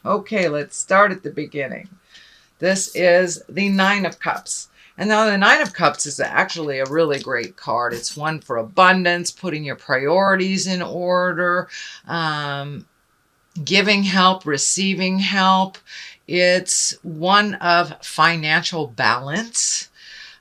Okay, let's start at the beginning. This is the Nine of Cups. And now the Nine of Cups is actually a really great card. It's one for abundance, putting your priorities in order, giving help, receiving help. It's one of financial balance.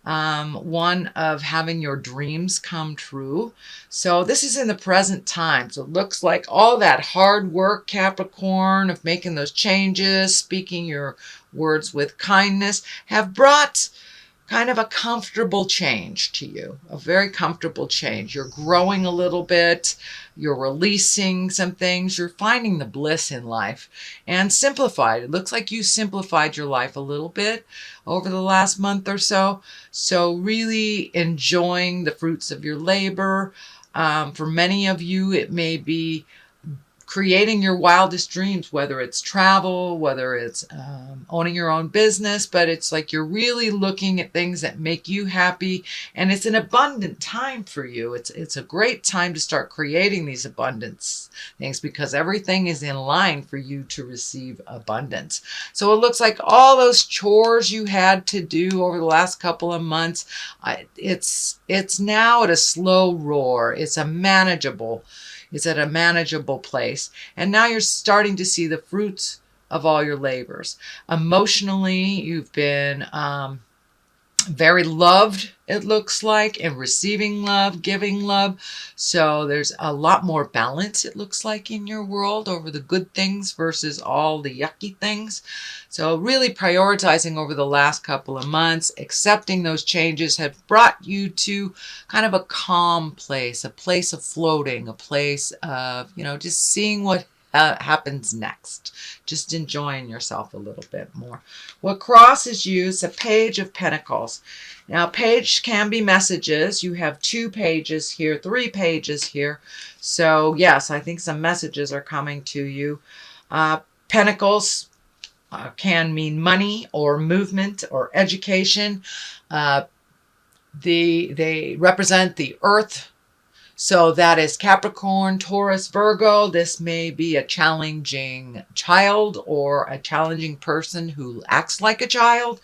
One of having your dreams come true. So this is in the present time. So it looks like all that hard work, Capricorn, of making those changes, speaking your words with kindness, have brought kind of a comfortable change to you, a very comfortable change. You're growing a little bit, you're releasing some things, you're finding the bliss in life and simplified. It looks like you simplified your life a little bit over the last month or so. So really enjoying the fruits of your labor. For many of you, it may be creating your wildest dreams, whether it's travel, whether it's owning your own business, but it's like you're really looking at things that make you happy, and it's an abundant time for you. It's a great time to start creating these abundance things because everything is in line for you to receive abundance. So it looks like all those chores you had to do over the last couple of months, it's now at a slow roar. It's at a manageable place. And now you're starting to see the fruits of all your labors. Emotionally, you've been very loved, it looks like, and receiving love, giving love. So there's a lot more balance, it looks like, in your world over the good things versus all the yucky things. So really prioritizing over the last couple of months, accepting those changes have brought you to kind of a calm place, a place of floating, a place of, just seeing what happens next. Just enjoying yourself a little bit more. What crosses you is a Page of Pentacles. Now, page can be messages. You have 2 pages here, 3 pages here. So, yes, I think some messages are coming to you. Pentacles can mean money or movement or education. They represent the earth. So that is Capricorn, Taurus, Virgo. This may be a challenging child or a challenging person who acts like a child,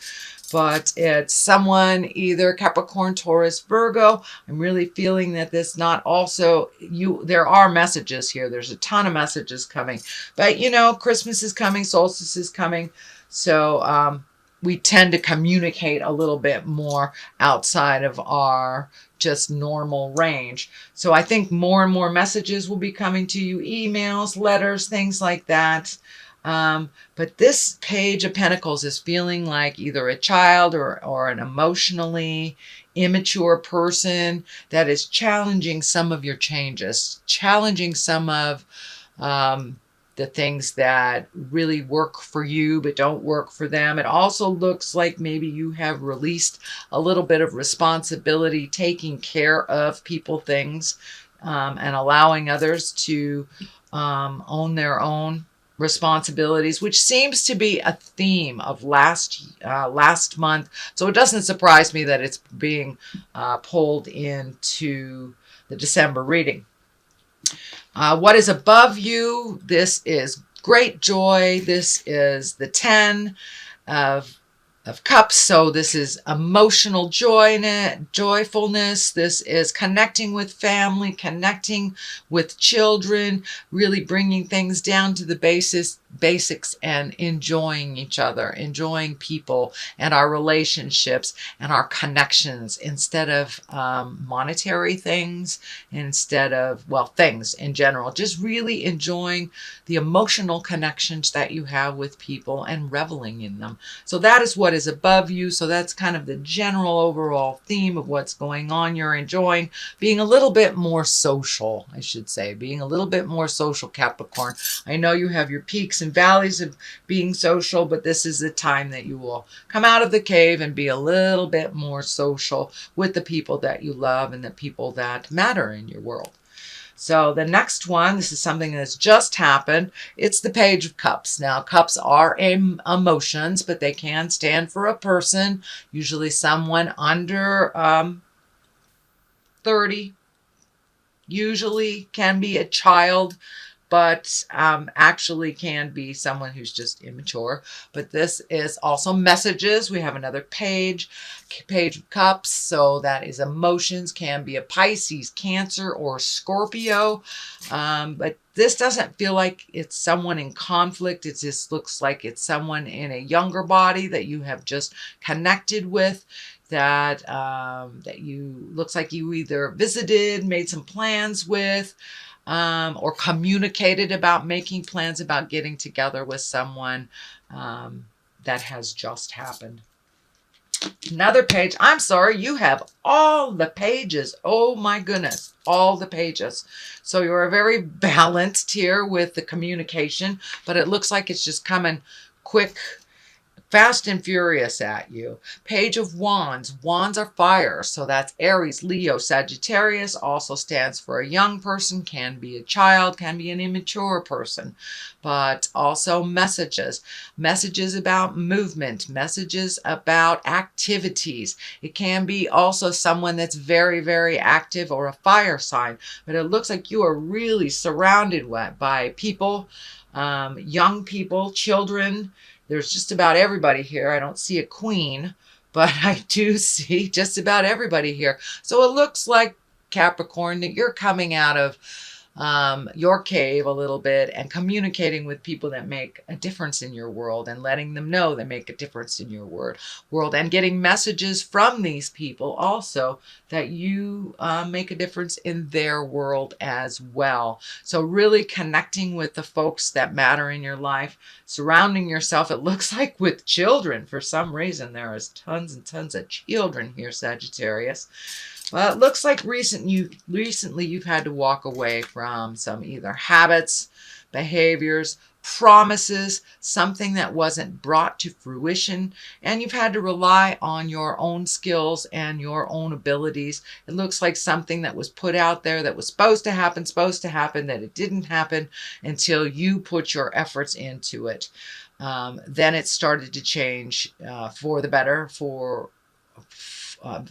but it's someone either Capricorn, Taurus, Virgo. I'm really feeling that this not also you. There are messages here. There's a ton of messages coming, but Christmas is coming, solstice is coming. So we tend to communicate a little bit more outside of our just normal range. So I think more and more messages will be coming to you, emails, letters, things like that. But this Page of Pentacles is feeling like either a child or an emotionally immature person that is challenging some of your changes, challenging some of the things that really work for you but don't work for them. It also looks like maybe you have released a little bit of responsibility, taking care of people, things, and allowing others to own their own responsibilities, which seems to be a theme of last month. So it doesn't surprise me that it's being pulled into the December reading. What is above you? This is great joy. This is the 10 of Cups. So this is emotional joyfulness. This is connecting with family, connecting with children, really bringing things down to the basics and enjoying each other, enjoying people and our relationships and our connections instead of monetary things, instead of, things in general. Just really enjoying the emotional connections that you have with people and reveling in them. So that is what is above you. So that's kind of the general overall theme of what's going on. You're enjoying being a little bit more social, I should say, being a little bit more social, Capricorn. I know you have your peaks and valleys of being social, but this is the time that you will come out of the cave and be a little bit more social with the people that you love and the people that matter in your world. So the next one, this is something that's just happened. It's the Page of Cups. Now, cups are emotions, but they can stand for a person, usually someone under 30, usually can be a child, but actually can be someone who's just immature. But this is also messages. We have another page of cups. So that is emotions, can be a Pisces, Cancer, or Scorpio. But this doesn't feel like it's someone in conflict. It just looks like it's someone in a younger body that you have just connected with, that you looks like you either visited, made some plans with, or communicated about making plans about getting together with someone that has just happened. Another page. I'm sorry, you have all the pages. Oh my goodness, all the pages. So you're very balanced here with the communication, but it looks like it's just coming quick, fast and furious at you. Page of Wands. Wands are fire. So that's Aries, Leo, Sagittarius. Also stands for a young person, can be a child, can be an immature person. But also messages. Messages about movement. Messages about activities. It can be also someone that's very, very active or a fire sign. But it looks like you are really surrounded by people, young people, children. There's just about everybody here. I don't see a queen, but I do see just about everybody here. So it looks like, Capricorn, that you're coming out of your cave a little bit and communicating with people that make a difference in your world and letting them know they make a difference in your world, and getting messages from these people also that you make a difference in their world as well. So really connecting with the folks that matter in your life, surrounding yourself, it looks like, with children. For some reason, there is tons and tons of children here, Sagittarius. Well, it looks like recently you've had to walk away from some either habits, behaviors, promises, something that wasn't brought to fruition, and you've had to rely on your own skills and your own abilities. It looks like something that was put out there that was supposed to happen, that it didn't happen until you put your efforts into it. Then it started to change for the better,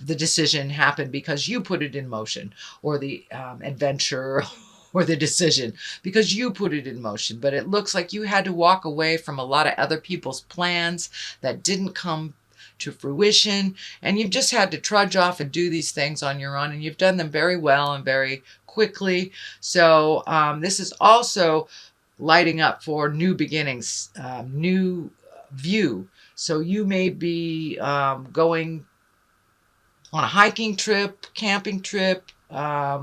the decision happened because you put it in motion, or the adventure or the decision because you put it in motion. But it looks like you had to walk away from a lot of other people's plans that didn't come to fruition, and you've just had to trudge off and do these things on your own, and you've done them very well and very quickly. So this is also lighting up for new beginnings, new view. So you may be going on a hiking trip, camping trip,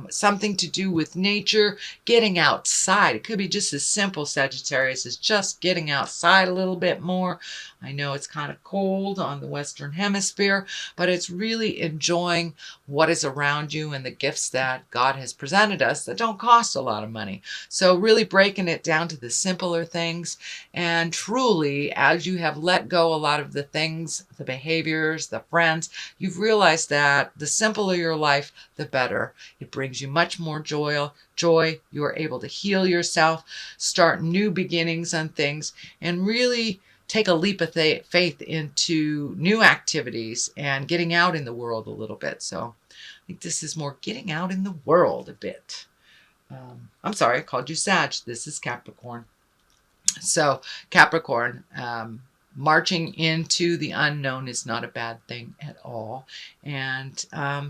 something to do with nature, getting outside. It could be just as simple, Sagittarius, as just getting outside a little bit more. I know it's kind of cold on the Western Hemisphere, but it's really enjoying what is around you and the gifts that God has presented us that don't cost a lot of money. So really breaking it down to the simpler things. And truly, as you have let go a lot of the things, the behaviors, the friends, you've realized that the simpler your life, the better. It brings you much more joy. You are able to heal yourself, start new beginnings on things, and really take a leap of faith into new activities and getting out in the world a little bit. So I think this is more getting out in the world a bit. I'm sorry, I called you Sag. This is Capricorn. So Capricorn, marching into the unknown is not a bad thing at all. And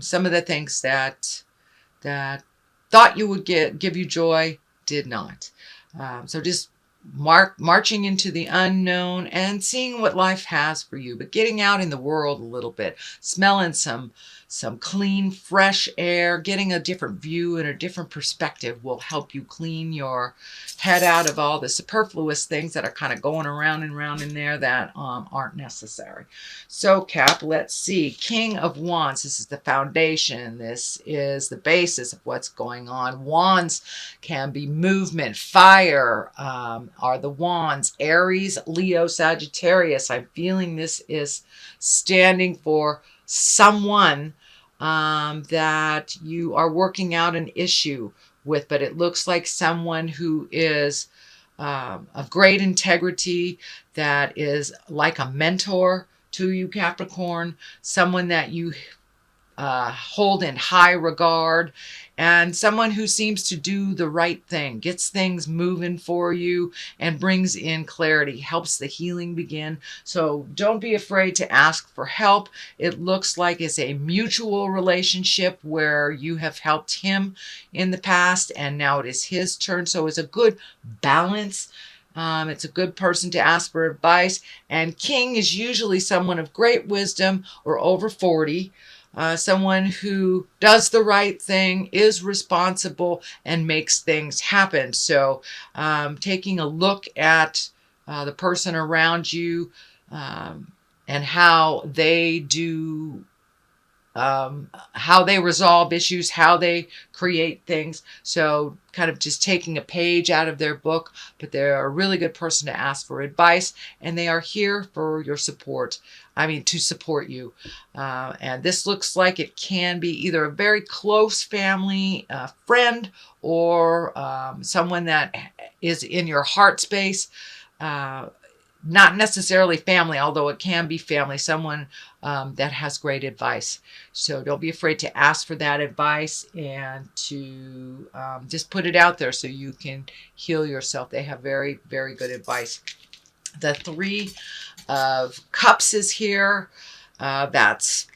some of the things that thought you would give you joy did not. So just marching into the unknown and seeing what life has for you, but getting out in the world a little bit, smelling some clean, fresh air, getting a different view and a different perspective will help you clean your head out of all the superfluous things that are kind of going around and around in there that aren't necessary. So Cap, let's see. King of Wands. This is the foundation. This is the basis of what's going on. Wands can be movement. Fire are the wands. Aries, Leo, Sagittarius. I'm feeling this is standing for someone that you are working out an issue with, but it looks like someone who is of great integrity, that is like a mentor to you, Capricorn, someone that you hold in high regard, and someone who seems to do the right thing, gets things moving for you and brings in clarity, helps the healing begin. So don't be afraid to ask for help. It looks like it's a mutual relationship where you have helped him in the past and now it is his turn. So it's a good balance. It's a good person to ask for advice. And King is usually someone of great wisdom or over 40. Someone who does the right thing, is responsible, and makes things happen. So taking a look at the person around you and how they do how they resolve issues, how they create things. So kind of just taking a page out of their book, but they're a really good person to ask for advice, and they are here for your support. I mean, to support you. And this looks like it can be either a very close family friend or someone that is in your heart space. Not necessarily family, although it can be family, someone that has great advice. So don't be afraid to ask for that advice and to just put it out there so you can heal yourself. They have very, very good advice. The Three of Cups is here. That's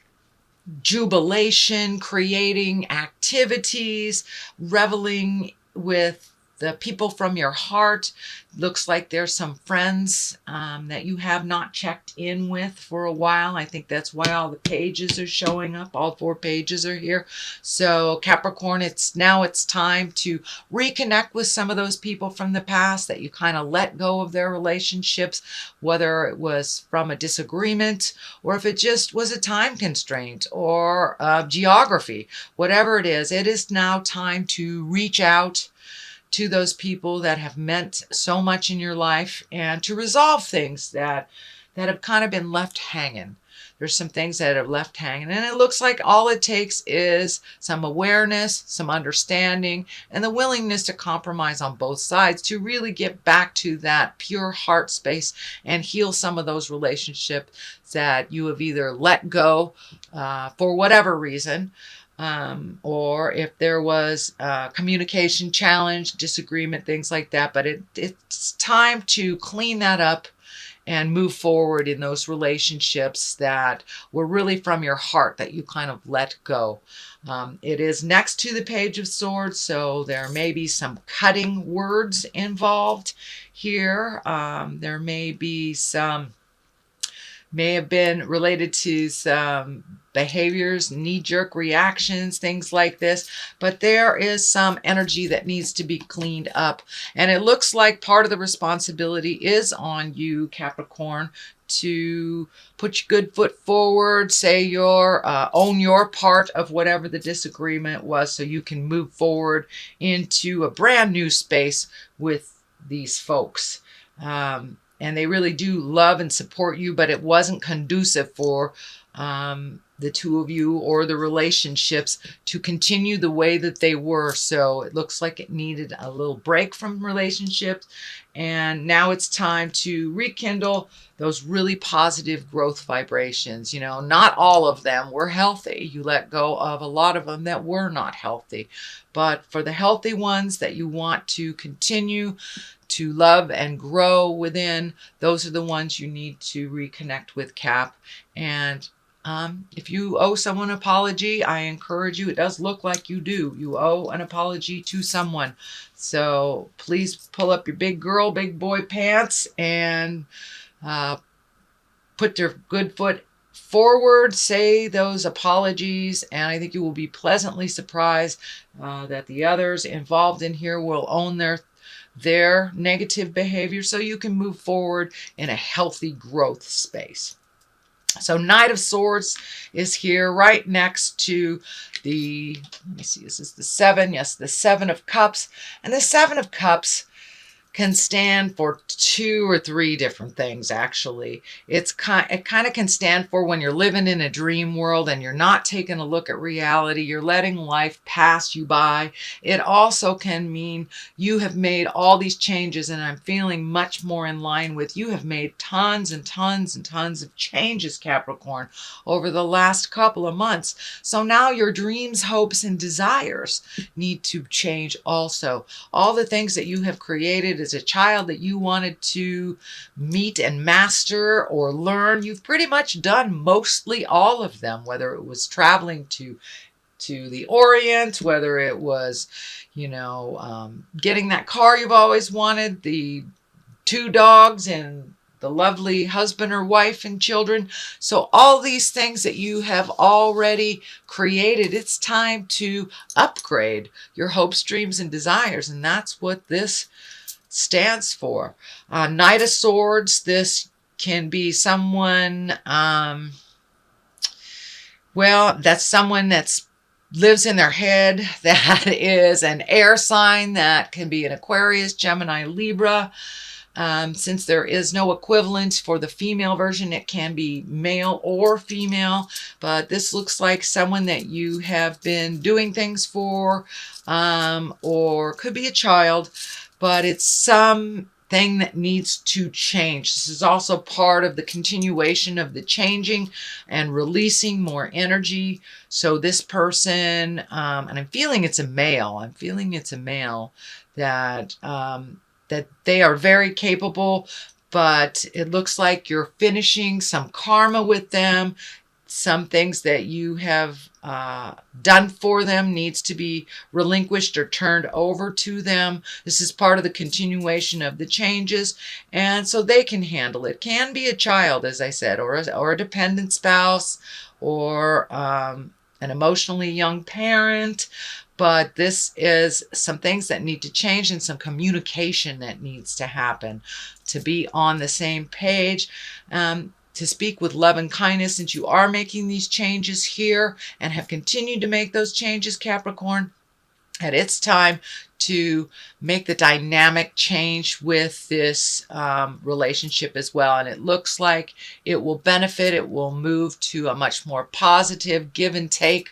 jubilation, creating activities, reveling with the people from your heart. Looks like there's some friends that you have not checked in with for a while. I think that's why all the pages are showing up. All 4 pages are here. So Capricorn, it's time to reconnect with some of those people from the past that you kind of let go of their relationships, whether it was from a disagreement or if it just was a time constraint or geography. Whatever it is now time to reach out to those people that have meant so much in your life and to resolve things that have kind of been left hanging. There's some things that have left hanging, and it looks like all it takes is some awareness, some understanding, and the willingness to compromise on both sides to really get back to that pure heart space and heal some of those relationships that you have either let go for whatever reason, or if there was a communication challenge, disagreement, things like that. But it's time to clean that up and move forward in those relationships that were really from your heart that you kind of let go. It is next to the Page of Swords, so there may be some cutting words involved here. There may have been related to some behaviors, knee-jerk reactions, things like this. But there is some energy that needs to be cleaned up. And it looks like part of the responsibility is on you, Capricorn, to put your good foot forward, say own your part of whatever the disagreement was so you can move forward into a brand new space with these folks. And they really do love and support you, but it wasn't conducive for the two of you or the relationships to continue the way that they were. So it looks like it needed a little break from relationships. And now it's time to rekindle those really positive growth vibrations. You know, not all of them were healthy. You let go of a lot of them that were not healthy. But for the healthy ones that you want to continue to love and grow within, those are the ones you need to reconnect with, Cap. And if you owe someone an apology, I encourage you. It does look like you do. You owe an apology to someone. So please pull up your big girl, big boy pants and put your good foot forward, say those apologies, and I think you will be pleasantly surprised that the others involved in here will own their negative behavior so you can move forward in a healthy growth space. So Knight of Swords is here right next to let me see, this is the 7. Yes, the 7 of Cups. And the 7 of Cups can stand for 2 or 3 different things, actually. It kind of can stand for when you're living in a dream world and you're not taking a look at reality, you're letting life pass you by. It also can mean you have made all these changes, and I'm feeling much more in line with you have made tons and tons and tons of changes, Capricorn, over the last couple of months. So now your dreams, hopes, and desires need to change also. All the things that you have created as a child that you wanted to meet and master or learn, you've pretty much done mostly all of them, whether it was traveling to the Orient, whether it was, getting that car you've always wanted, the 2 dogs and the lovely husband or wife and children. So all these things that you have already created, it's time to upgrade your hopes, dreams, and desires. And that's what this stands for. Knight of Swords, this can be someone, that's someone that's lives in their head, that is an air sign, that can be an Aquarius, Gemini, Libra. Since there is no equivalent for the female version, it can be male or female, but this looks like someone that you have been doing things for, or could be a child, but it's something that needs to change. This is also part of the continuation of the changing and releasing more energy. So this person, and I'm feeling it's a male, that that they are very capable, but it looks like you're finishing some karma with them. Some things that you have done for them needs to be relinquished or turned over to them. This is part of the continuation of the changes, and so they can handle it. Can be a child, as I said, or a dependent spouse, or an emotionally young parent. But this is some things that need to change and some communication that needs to happen to be on the same page. To speak with love and kindness, since you are making these changes here and have continued to make those changes, Capricorn, and it's time to make the dynamic change with this relationship as well. And it looks like it will benefit. It will move to a much more positive give and take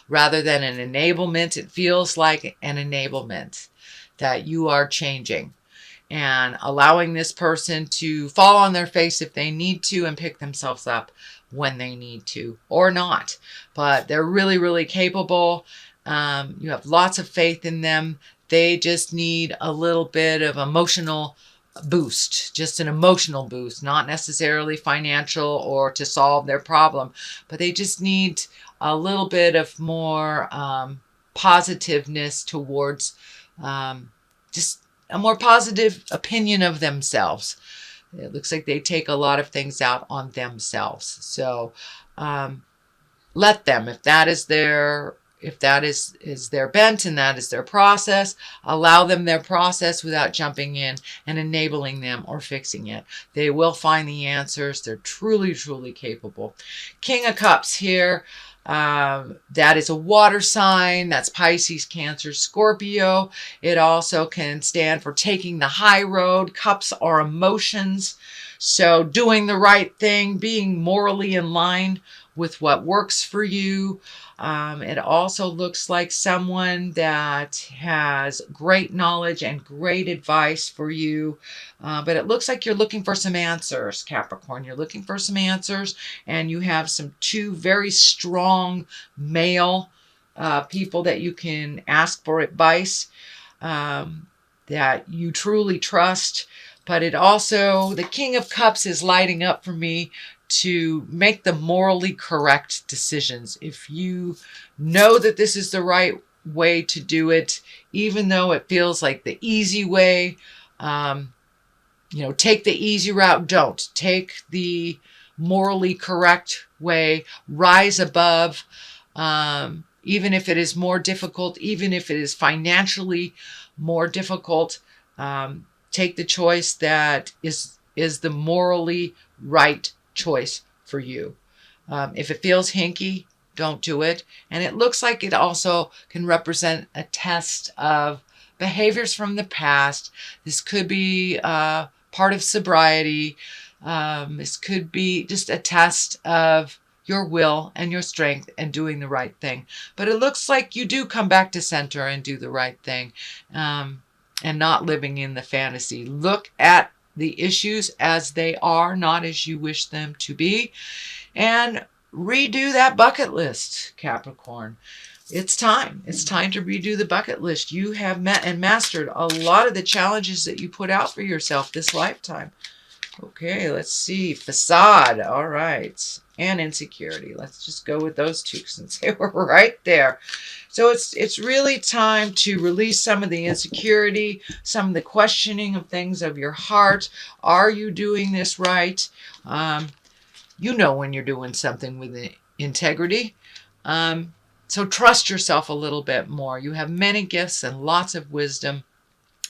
rather than an enablement. It feels like an enablement that you are changing and allowing this person to fall on their face if they need to and pick themselves up when they need to, or not. But they're really, really capable. You have lots of faith in them. They just need a little bit of emotional boost, just an emotional boost, not necessarily financial or to solve their problem, but they just need a little bit of more positiveness towards just a more positive opinion of themselves. It looks like they take a lot of things out on themselves. So let them, if that is their bent and that is their process, allow them their process without jumping in and enabling them or fixing it. They will find the answers. They're truly, truly capable. King of Cups here. That is a water sign. That's Pisces, Cancer, Scorpio. It also can stand for taking the high road. Cups are emotions. So doing the right thing, being morally in line with what works for you. It also looks like someone that has great knowledge and great advice for you. But it looks like you're looking for some answers, Capricorn. You're looking for some answers, and you have two very strong male people that you can ask for advice that you truly trust. But it also, the King of Cups is lighting up for me to make the morally correct decisions. If you know that this is the right way to do it, even though it feels like the easy way, take the easy route. Don't take the morally correct way. Rise above, even if it is more difficult, even if it is financially more difficult. Take the choice that is the morally right choice for you. If it feels hinky, don't do it. And it looks like it also can represent a test of behaviors from the past. This could be part of sobriety. This could be just a test of your will and your strength and doing the right thing. But it looks like you do come back to center and do the right thing, and not living in the fantasy. Look at the issues as they are, not as you wish them to be, and redo that bucket list, Capricorn. It's time. It's time to redo the bucket list. You have met and mastered a lot of the challenges that you put out for yourself this lifetime. Okay, let's see. Facade. All right. And insecurity. Let's just go with those two since they were right there. So it's really time to release some of the insecurity, some of the questioning of things of your heart. Are you doing this right? You know when you're doing something with integrity. So trust yourself a little bit more. You have many gifts and lots of wisdom.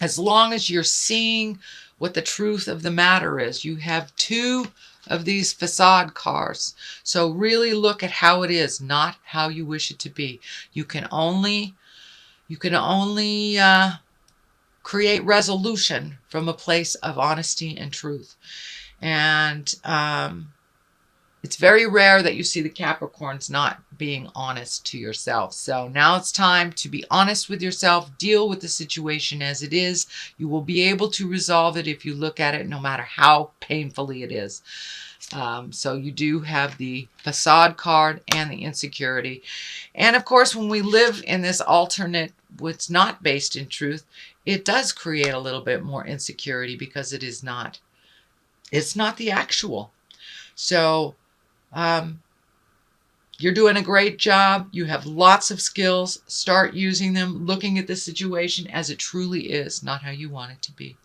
As long as you're seeing what the truth of the matter is. You have 2 of these facade cards. So really look at how it is, not how you wish it to be. You can only create resolution from a place of honesty and truth. And it's very rare that you see the Capricorns not being honest to yourself. So now it's time to be honest with yourself, deal with the situation as it is. You will be able to resolve it if you look at it, no matter how painfully it is. So you do have the facade card and the insecurity. And of course, when we live in this alternate, what's not based in truth, it does create a little bit more insecurity because it's not the actual. So you're doing a great job. You have lots of skills. Start using them, looking at the situation as it truly is, not how you want it to be.